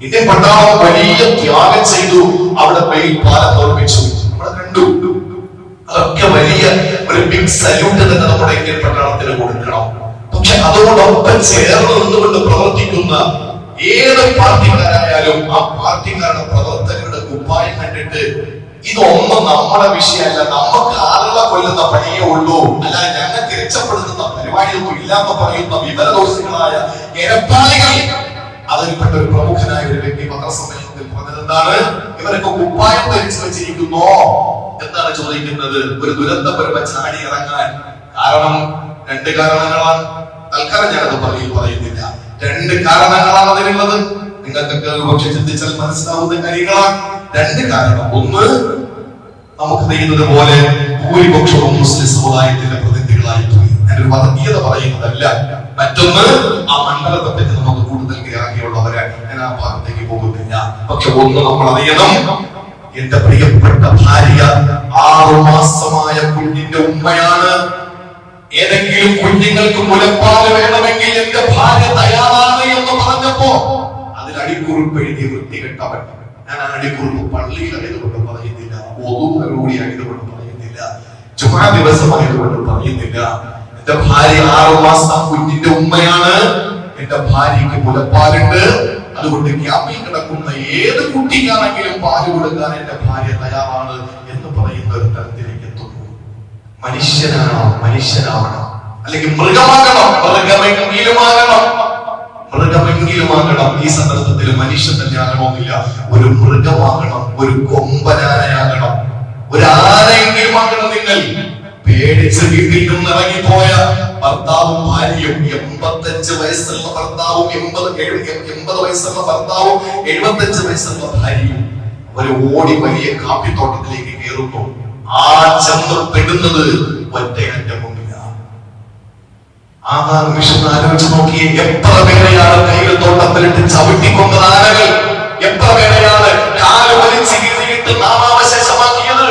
ഇന്ത്യൻ പട്ടാളം വലിയ ത്യാഗം ചെയ്തു, അവിടെ പാലം നിർമ്മിച്ചു, നമ്മളെ കണ്ടു. അതൊക്കെ വലിയ ഒരു ബിഗ് സല്യൂട്ട് തന്നെ നമ്മുടെ ഇന്ത്യൻ പട്ടാളത്തിന് കൊടുക്കണം. പക്ഷെ അതോടൊപ്പം ചേർന്ന് നിന്നുകൊണ്ട് പ്രവർത്തിക്കുന്ന ഏത് പാർട്ടിക്കാരായാലും ആ പാർട്ടിക്കാരുടെ പ്രവർത്തകരുടെ കുപ്പായം കണ്ടിട്ട് ഇതൊന്നും നമ്മുടെ വിഷയമല്ല, നമുക്ക് ആളുകളെ കൊല്ലുന്ന പണിയേ ഉള്ളൂ, അല്ലാതെ ഞങ്ങൾക്ക് രക്ഷപ്പെടുത്തുന്ന പരിപാടിയൊന്നും ഇല്ലാന്ന് പറയുന്ന വിവരദോഷികളായ എരപ്പാളികൾ. അതിൽപ്പെട്ട ഒരു പ്രമുഖനായ ഒരു വ്യക്തി പത്രസമ്മേളനത്തിൽ പറഞ്ഞത് എന്താണ്? ഇവരൊക്കെ കുപ്പായം ധരിച്ചു വെച്ചിരിക്കുന്നോ എന്നാണ് ചോദിക്കുന്നത്. ഒരു ദുരന്തം വരുമ്പോ ചാടി ഇറങ്ങാൻ കാരണം 2 കാരണങ്ങളാണ്. തൽക്കാലം ഞാനത് പറയുന്നില്ല. 2 കാരണങ്ങളാണ് അതിനുള്ളത്. നിങ്ങൾക്കൊക്കെ ഒരുപക്ഷെ ചിന്തിച്ചാൽ മനസ്സിലാവുന്ന കാര്യങ്ങളാണ്. 2 കാരണം. ഒന്ന്, നമുക്ക് ചെയ്യുന്നത് പോലെ ഭൂരിപക്ഷവും മുസ്ലിം സമുദായത്തിന്റെ പ്രതിനിധികളായി പോയി. ഞാനൊരു വർഗീയത പറയുന്നതല്ല. മറ്റൊന്ന്, ആ മണ്ഡലത്തെ പറ്റി നമുക്ക് കൂടുതൽ ഗ്രാഹ്യമുള്ളവരെ, ഞാൻ ആ ഭാഗത്തേക്ക് പോകുന്നില്ല. പക്ഷെ ഒന്ന് നമ്മൾ അറിയണം, എന്റെ പ്രിയപ്പെട്ട ഭാര്യ 6 മാസമായ കുഞ്ഞിന്റെ ഉമ്മയാണ്. ഏതെങ്കിലും കുഞ്ഞുങ്ങൾക്ക് മുലപ്പാല് വേണമെങ്കിൽ എന്റെ ഭാര്യ തയ്യാറാണ് എന്ന് പറഞ്ഞപ്പോ അതിൽ അടിക്കുറിപ്പ് എഴുതി വൃത്തികെട്ടവൻ. ഞാൻ ആ അടിക്കുറിപ്പ് പള്ളിയിലായതുകൊണ്ട് പറയുന്നില്ല, ഒതുകൂടി ആയതുകൊണ്ട് പറയുന്നില്ല, ചുമ്മാ ദിവസമായതുകൊണ്ട് പറയുന്നില്ല. എന്റെ ഭാര്യ 6 മാസം കുഞ്ഞിന്റെ ഉമ്മയാണ്. എന്റെ ഭാര്യയ്ക്ക് മുലപ്പാലുണ്ട്. അതുകൊണ്ട് ക്യാമ്പിൽ കിടക്കുന്ന ഏത് കുട്ടിക്കാണെങ്കിലും പാല് കൊടുക്കാൻ എന്റെ ഭാര്യ തയ്യാറാണ് എന്ന് പറയുന്ന ഒരു തരത്തിലേക്ക് എത്തുന്നു. മനുഷ്യനാവണം, അല്ലെങ്കിൽ മൃഗമാകണം. ഈ സന്ദർഭത്തിൽ മനുഷ്യൻ തന്നെ ആകണമെന്നില്ല, ഒരു മൃഗമാകണം, ഒരു കൊമ്പനാനയാകണം, ഒരു ആനയെങ്കിലും ആകണം. നിങ്ങൾ പേടിച്ച് വീട്ടിൽ നിന്ന് ഇറങ്ങിപ്പോയ ഭർത്താവും ഭാര്യയും, 85 വയസ്സുള്ള ഭർത്താവും 80 വയസ്സുള്ള ഭർത്താവും 75 വയസ്സുള്ള ഭാര്യയും ഒരു ഓടി വലിയ കാപ്പിത്തോട്ടത്തിലേക്ക് കയറുന്നു. ആ ചെന്ന് പെടുന്നത് ഒറ്റയന്റെ മുമ്പിലാണ്. ആ നിമിഷം ആലോചിച്ച് നോക്കിയേ, എത്ര പേരെയാണ് കയ്യിൽ തോട്ടത്തിലിട്ട് ചവിട്ടിക്കൊണ്ടത് ആനകൾ, എത്ര പേരെയാണ് കാല് വലിച്ച് കീറിയിട്ട് നാമാവശേഷമാക്കിയത്.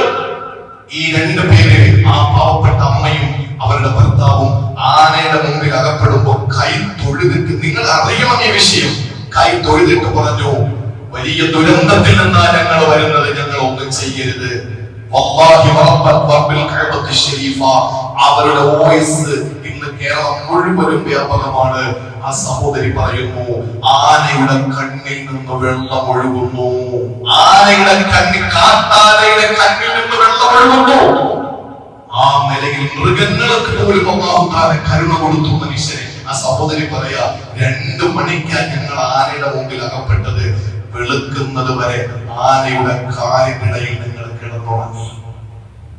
ഈ 2 പേര്, ആ പാവപ്പെട്ട അമ്മയും അവരുടെ ഭർത്താവും, ആനയുടെ മുമ്പിൽ അകപ്പെടുമ്പോ കൈ തൊഴുതിട്ട്, നിങ്ങൾ അറിയണം ഈ വിഷയം, കൈ തൊഴുതിട്ട് പറഞ്ഞു, വലിയ ദുരന്തത്തിൽ നിന്നാ ഞങ്ങൾ വരുന്നത്, ഞങ്ങൾ ഒന്നും ചെയ്യരുത്. അവരുടെ വോയിസ് ഇന്ന് കേരളം മുഴുവനും വ്യാപകമാണ്. ആ സഹോദരി പറയുന്നു, ആനയുടെ കണ്ണിൽ നിന്ന് വെള്ളം ഒഴുകുന്നു, കാട്ടാനയുടെ കണ്ണിൽ നിന്ന് വെള്ളം ഒഴുകുന്നു. ആ നിലയിൽ മൃഗങ്ങൾക്ക് പോലും അല്ലാഹു കരുണ കൊടുത്തു മനുഷ്യരെ. ആ സഹോദരി പറയാ, 2 മണിക്കാണ് ഞങ്ങൾ ആനയുടെ മുമ്പിൽ അകപ്പെട്ടത്. വെളുക്കുന്നത് വരെ ആനയുടെ കാലിനിടയിൽ നിങ്ങൾ കിടന്നുറങ്ങി.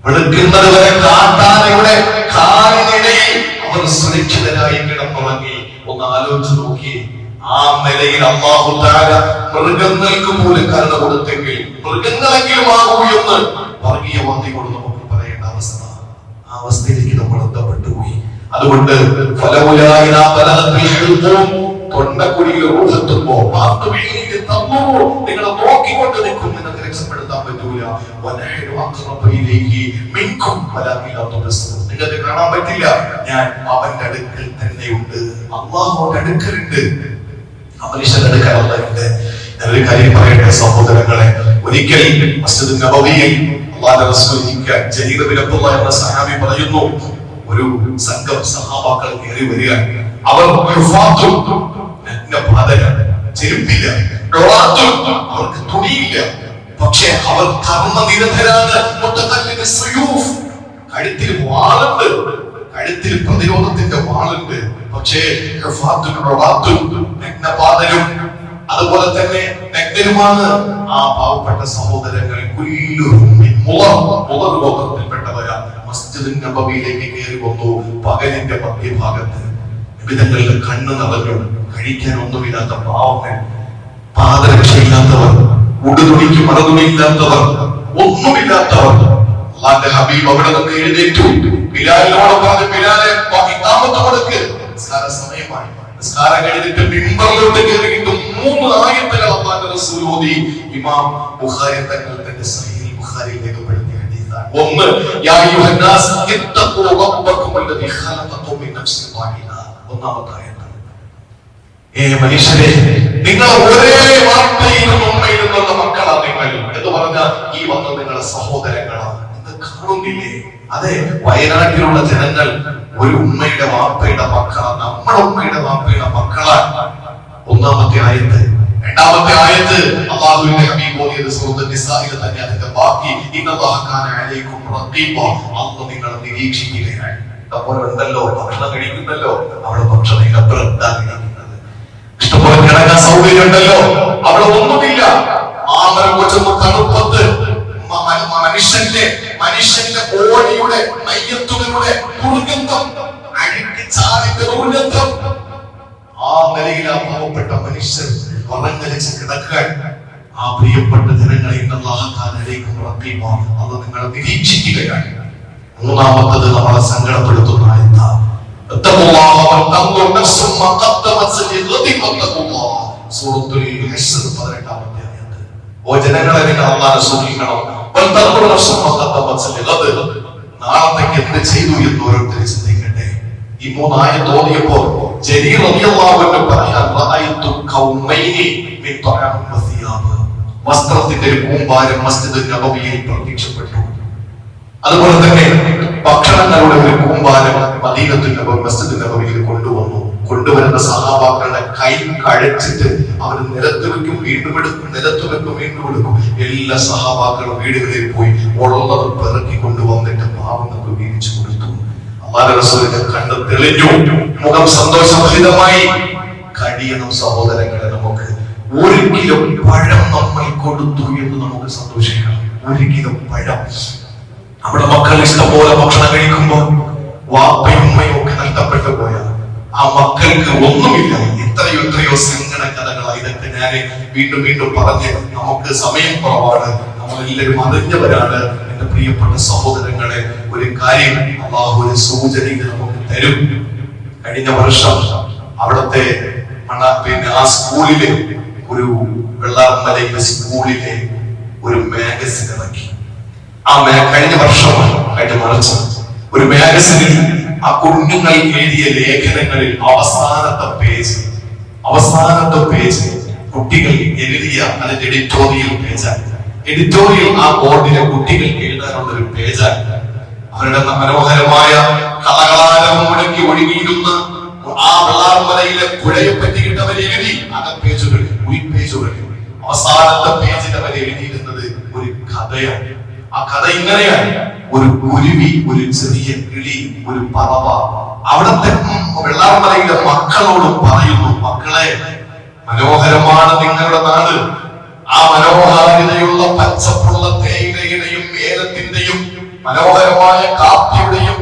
വെളുക്കുന്നത് വരെ കാട്ടാനയുടെ കാലിനിടയിൽ അവർ സുരക്ഷിതരായി കിടന്നുറങ്ങി. ഒന്ന് ആലോചിച്ച് നോക്കി. ആ നിലയിൽ അല്ലാഹു തആല മൃഗങ്ങൾക്ക് പോലും കരുണ കൊടുത്തെങ്കിൽ മൃഗങ്ങളെങ്കിലും ആകൂ എന്ന് വർഗീയവാദികളോട് നമുക്ക് പറയേണ്ട അവസ്ഥ. ആ അവസ്ഥയിലേക്ക് നമ്മൾ എത്തപ്പെട്ടുപോയി. അതുകൊണ്ട് തൊണ്ടക്കുഴിയിൽ ഊഹെത്തുമ്പോ നിങ്ങൾ നോക്കിക്കൊണ്ട് നിൽക്കും, നിങ്ങൾക്ക് രക്ഷപ്പെടുത്താൻ പറ്റൂല. നിങ്ങൾക്ക് കാണാൻ പറ്റില്ല, ഞാൻ അവന്റെ അടുക്കൽ തന്നെയുണ്ട്. അല്ലാഹുവിന്റെ അടുക്കലുണ്ട്, മനുഷ്യന്റെ അടുക്കലുണ്ട്. ഞാനൊരു കാര്യം പറയട്ടെ സഹോദരങ്ങളെ, ഒരിക്കൽ മസ്ജിദ് നബവിയിൽ അല്ലാഹുവിന്റെ റസൂൽ ജരീർ ബിൻ അബ്ദുല്ലാ എന്ന സഹാബി പറയുന്നു, ഒരു സംഘം സഹാബാക്കൾ കയറി വരിക. അവർ ചെരുപ്പില്ല, അവർക്ക് തുണിയില്ല, പക്ഷെ അവർ കർമ്മനിരതരാണ്. കഴുത്തിൽ വാളുണ്ട്, കഴുത്തിൽ പ്രതിരോധത്തിന്റെ വാളുണ്ട്. പക്ഷേ നഗ്നപാതരും അതുപോലെ തന്നെ നഗ്നരുമാണ് ആ പാവപ്പെട്ട സഹോദരങ്ങൾ. ഗോത്രത്തിൽപ്പെട്ടവരാ മസ്ജിദ് നബവിയിലേക്ക് കയറി വന്നു. പകലിന്റെ മധ്യഭാഗത്ത് വിധങ്ങളുടെ കണ്ണ് നിറഞ്ഞു. കഴിക്കാൻ ഒന്നുമില്ലാത്ത പാവങ്ങൾ, പാദരക്ഷയില്ലാത്തവർ, ഉടുതുണിക്ക് മറുതുണിയില്ലാത്തവർ, ഒന്നുമില്ലാത്തവർ. അല്ലാഹുവിന്റെ ഹബീബ് അവിടെ നിന്ന് എഴുന്നേറ്റു. ബിലാലിനോട് പറഞ്ഞു, ബിലാലെ ഇഖാമത്ത് കൊടുക്ക്, നിസ്കാര സമയമായി. നിസ്കാരം കഴിഞ്ഞിട്ട് മിമ്പറിലോട്ട് കയറിയിട്ട് 3 ആയത്തുകൾ അല്ലാഹുവിന്റെ റസൂൽ ഓതി. ഇമാം ബുഖാരി തങ്ങളുടെ സഹീഹ് ബുഖാരിയിൽ രേഖപ്പെടുത്തിയ ഹദീസാണ്. ഒന്ന്, യാ അയ്യുഹന്നാസ് ഇത്തഖൂ റബ്ബക്കും അല്ലദീ ഖലഖക്കും മിൻ നഫ്സിൻ വാഹിദ. ഒന്നാമത്തെ ആയത്ത്, മനുഷ്യരെ, നിങ്ങൾ ഒരേ വാർത്തയിൽ ഉമ്മയിൽ നിന്നുള്ള മക്കളാണ് നിങ്ങൾ എന്ന് പറഞ്ഞ ഈ വന്ന നിങ്ങളുടെ സഹോദരങ്ങളാണ്. ഇത് കാണുന്നില്ലേ? അതെ, വയനാട്ടിലുള്ള ജനങ്ങൾ ഒരു ഉമ്മയുടെ വാപ്പയുടെ മക്കളാണ്, നമ്മുടെ ഉമ്മയുടെ വാപ്പയുടെ മക്കളാണ്. ഒന്നാമത്തെ ആയത്ത്. രണ്ടാമത്തെ ആയത്ത് അല്ലാഹുവിന്റെ ഹബീബ് ഓതിയത് സൂറത്തുൽ നിസായിൽ തന്നെ. അതിന്റെ ബാക്കി, ഇന്നല്ലാഹ കാന അലൈക്കും റഖീബ, അല്ലാഹു നിങ്ങളെ നിരീക്ഷിക്കുകയാണ്. അപ്പോൾ ഉണ്ടല്ലോ, ഭക്ഷണം കഴിക്കുന്നല്ലോ, അവിടെ ഭക്ഷണം ഇഷ്ടംപോലെ കിടക്കാൻ സൗകര്യം ഉണ്ടല്ലോ, അവിടെ ഒന്നുമില്ല. ആമരം കൊച്ചുന്ന തണുപ്പത്ത് മനുഷ്യന്റെ ബോഡിയുടെ മയ്യത്തുകളുടെ ദുർഗന്ധം, അഴുക്കിച്ചാലിന്റെ ദുർഗന്ധം. ആ നിലയിൽ ആ പാവപ്പെട്ട മനുഷ്യർ വറങ്ങലിച്ച് കിടക്കാൻ ആ പ്രിയപ്പെട്ട ജനങ്ങളെ അത് നിങ്ങളെ നിരീക്ഷിക്കുകയാണ്. മൂന്നാമത്തത് നമ്മളെ സങ്കടപ്പെടുത്തുന്ന ആയത്താണ്. ഓ ജനങ്ങളെ, നിങ്ങൾ അല്ലാഹുവിനെ സൂക്ഷിക്കണം. നാളത്തേക്ക് എന്ത് ചെയ്തു എന്ന് ഓരോരുത്തരും ചിന്തിക്കട്ടെ. ഈ 3 ആയത്ത് ഓതിയപ്പോൾ ജരീർ റളിയല്ലാഹു അൻഹു പറയാൻ, റഅയ്തു ഖൗമൈനി മിൻ തഅം വസിയാബ്, വസ്ത്രത്തിന്റെ ഒരു കൂമ്പാരം മസ്ജിദ് നബവിയിൽ പ്രത്യക്ഷപ്പെട്ടു. അതുപോലെ തന്നെ ഭക്ഷണങ്ങളുടെ ഒരു കൂമ്പാരം മദീനത്തുൽ നബവി മസ്ജിദ് നബവിയിൽ കൊണ്ടുവരുന്ന സഹാബാക്കളുടെ കൈ കഴച്ചിട്ട് അവർ നിലത്ത് വെക്കും, വീണ്ടും എടുക്കും, നിലത്ത് വെക്കും, വീണ്ടും എടുക്കും. എല്ലാ സഹാബാക്കളും വീടുകളിൽ പോയി ഉള്ളത് പെറുക്കി കൊണ്ടുവന്നിട്ട് പാവങ്ങൾക്ക് വീതിച്ചു കൊടുത്തു. അല്ലാഹുവിന്റെ റസൂലിന്റെ കണ്ണ് തെളിഞ്ഞു, മുഖം സന്തോഷഭരിതമായി. കഴിയണം സഹോദരങ്ങളെ, നമുക്ക് 1 കിലോ പഴം നമ്മൾ കൊടുത്തു എന്ന് നമുക്ക് സന്തോഷിക്കണം. 1 കിലോ പഴം. നമ്മുടെ മക്കൾ ഇഷ്ടംപോലെ ഭക്ഷണം കഴിക്കുമ്പോൾ വാപ്പയും ഉമ്മയും ഒക്കെ നഷ്ടപ്പെട്ടു പോയാൽ ആ മക്കൾക്ക് ഒന്നുമില്ല. എത്രയോ സങ്കട കഥകളാണ് ഇതൊക്കെ. ഞാൻ വീണ്ടും വീണ്ടും പറഞ്ഞ് നമുക്ക് സമയം കുറവാണ്, നമ്മളെല്ലാവരും അറിഞ്ഞവരാണ്. എന്റെ പ്രിയപ്പെട്ട സഹോദരങ്ങളെ, ഒരു കാര്യം അല്ലാഹു ഒരു സൂചനയിൽ നമുക്ക് തരും. കഴിഞ്ഞ വർഷം അവിടുത്തെ ആ സ്കൂളിലെ ഒരു വെള്ളാർമലയിലെ സ്കൂളിലെ ഒരു മാഗസിൻ ഇറക്കി. കഴിഞ്ഞ വർഷമാണ്, കഴിഞ്ഞ മാർച്ച് ഒരു മാഗസിനിൽ ആ കുഞ്ഞുങ്ങൾ എഴുതിയ ലേഖനങ്ങളിൽ അവസാനത്തെ പേജ് കുട്ടികൾ എഴുതിയ അതിന്റെ എഡിറ്റോറിയൽ ആ ബോർഡിലെ കുട്ടികൾ എഴുതാനുള്ള ഒരു പേജാണ്. അവരുടെ മനോഹരമായ കളകളാരം മുടക്കി ഒഴുകിയിരുന്ന ആ വെള്ളാർമലയിലെ പുഴയെ പറ്റിയിട്ട് അവർ എഴുതി. അകപ്പേജുകളിൽ അവസാനത്തെ പേജിൽ അവർ എഴുതിയിരുന്നത് ഒരു കഥയാണ്. ആ കഥ ഇങ്ങനെയാണ്: ഒരു കുരുവി, ഒരു ചെറിയ കിളി, ഒരു പറവ അവിടുത്തെ വെള്ളാർമലയിലെ മക്കളോട് പറയുന്നു, മക്കളെ, മനോഹരമാണ് നിങ്ങളുടെ നാട്. ആ മനോഹാരിതയുള്ള പച്ചപ്പുള്ള തേയിലയുടെയും ഏലത്തിന്റെയും മനോഹരമായ കാപ്പിയുടെയും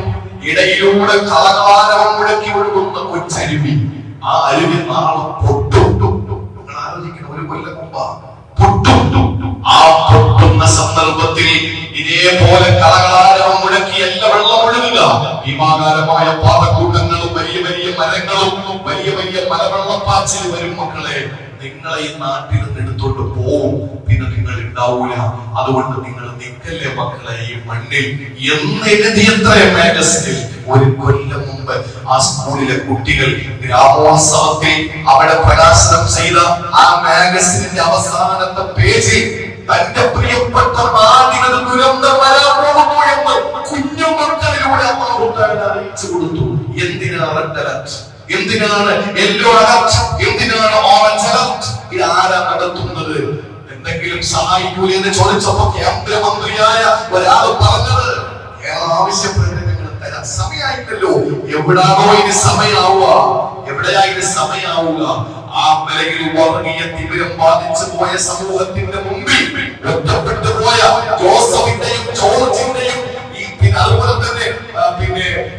ഇടയിലൂടെ കളകാലം മുഴക്കി ഒഴുകുന്ന കൊച്ചരുവി. ആ അരുവി നാളെ പൊട്ടും. നിങ്ങൾ ആലോചിക്കണം, ഒരു കൊല്ലം മുമ്പ് പൊട്ടും. ആ പൊട്ടുന്ന സന്ദർഭത്തിൽ ഇതേപോലെ കളകളാരവം മുഴക്കി എല്ലാ വെള്ളം ഒഴുകുക. ഭീമാകാരമായ പാറക്കൂട്ടങ്ങളും വലിയ വലിയ മരങ്ങളും വലിയ വലിയ മലവെള്ളപ്പാച്ചിൽ വരും. മക്കളെ, നിങ്ങളെ ഈ നാട്ടിൽ നിന്ന് എടുത്തോണ്ട് പോവും, പിന്നെ നിങ്ങൾ ഉണ്ടാവൂല. അതുകൊണ്ട് നിങ്ങൾ നിൽക്കല്ലേ മക്കളെ ഈ മണ്ണിൽ എന്ന് എഴുതിയത്ര മാഗസിനിൽ. 1 കൊല്ലം മുമ്പ് ആ സ്കൂളിലെ കുട്ടികൾ ഗ്രാമോത്സവത്തിൽ അവിടെ പ്രകാശനം ചെയ്ത ആ മാഗസിനിന്റെ അവസാനത്തെ പേജിൽ തന്റെ പ്രിയപ്പെട്ട നാടിനത് ദുരന്തം വരാൻ പോകുന്നു എന്ന് കുഞ്ഞു മക്കളിലൂടെ അല്ലാഹു തആല അറിയിച്ചു കൊടുത്തു. എന്തിനാണ് റെഡ് അലർട്ട്? എന്തിനാണ് യെല്ലോ അലർട്ട്? എന്തിനാണ് ഓറഞ്ച് അലർട്ട്? ഇത് ആരാ നടത്തുന്നത്? എന്തെങ്കിലും സഹായിക്കൂലേ എന്ന് ചോദിച്ചപ്പോ കേന്ദ്രമന്ത്രിയായ ഒരാൾ പറഞ്ഞത്, ആവശ്യപ്പെട്ട് ഞങ്ങൾ തരാം. സമയമായിട്ടല്ലോ. എവിടാണോ ഇനി സമയാവുക, എവിടെയായിട്ട് സമയാവുക? ആ നിലയിൽ വർഗീയ തിമിരം ബാധിച്ചു പോയ സമൂഹത്തിന്റെ മുമ്പിൽ ഒറ്റപ്പെട്ടു പോയ ജോസഫിന്റെയും ജോർജിന്റെയും അതുപോലെ തന്നെ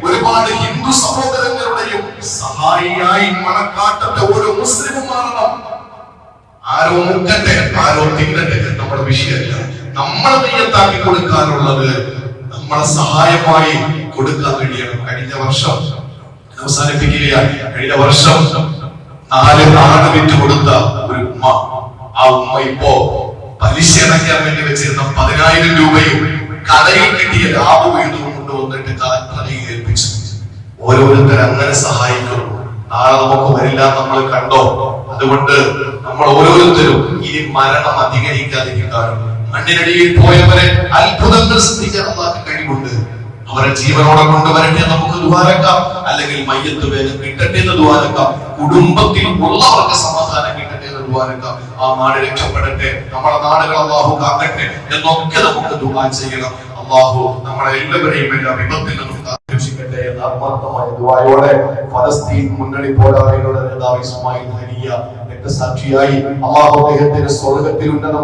ഒരുപാട് ഹിന്ദു സഹോദരങ്ങളുടെയും സഹായിയായി മണക്കാട്ടത്തെ ഓരോ മുസ്ലിമും മാറണം. ആരോ മുക്കട്ടെ, ആരോ തിന്നട്ടെ, നമ്മുടെ വിഷയമല്ല. നമ്മളെ നെയ്യത്താക്കി കൊടുക്കാനുള്ളത് നമ്മളെ സഹായമായി കൊടുക്കാൻ കഴിയണം. കഴിഞ്ഞ വർഷം അവസാനിപ്പിക്കുകയാണ്. കഴിഞ്ഞ വർഷം 4 നാട് വിറ്റ് കൊടുത്ത ഒരു ഉമ്മ, ആ ഉമ്മ ഇപ്പോ പലിശ അടയ്ക്കാൻ വേണ്ടി വെച്ചിരുന്ന 10,000 രൂപയും കടയിൽ കിട്ടിയ ലാഭവിഹിതവും കൊണ്ടുവന്നിട്ട് കളക്ടറെ ഏൽപ്പിച്ചു. ഓരോരുത്തർ അങ്ങനെ സഹായിക്കുന്നു. നാളെ നമുക്ക് വരില്ല, നമ്മൾ കണ്ടോ? അതുകൊണ്ട് നമ്മൾ ഓരോരുത്തരും ഇനി മരണം അധികരിക്കാതിരിക്കാനും മണ്ണിനടിയിൽ പോയവരെ അത്ഭുതങ്ങൾ സൃഷ്ടിക്കാൻ നമുക്ക് കഴിവുണ്ട്. അവരെ ജീവനോടെ കൊണ്ടുവരട്ടെ നമുക്ക് ദുആരക്കാം, അല്ലെങ്കിൽ മയ്യത്ത് വേഗം കിട്ടട്ടെ എന്ന് ദുആരക്കാം. കുടുംബത്തിൽ ഉള്ളവർക്ക് സമാധാനം കിട്ടട്ടെ എന്ന് ദുആരക്കാം. ആ നാട് രക്ഷപ്പെടട്ടെ, നമ്മുടെ നാടുകൾ അല്ലാഹു കാക്കട്ടെ എന്നൊക്കെ നമുക്ക് ദുആ ചെയ്യണം. അല്ലാഹു നമ്മളെ എല്ലാവരെയും എല്ലാ വിപത്തിൽ നിന്നും രക്ഷിക്കട്ടെ എന്ന ആത്മാർത്ഥമായ ദുആയോടെ ഫലസ്തീൻ മുന്നണി പോരാളികളുടെ നേതാവ് ഇസ്മായിൽ ഹനിയ രക്തസാക്ഷിയായി അല്ലാഹു അദ്ദേഹത്തിന് സ്വർഗ്ഗത്തിൽ ഉന്നത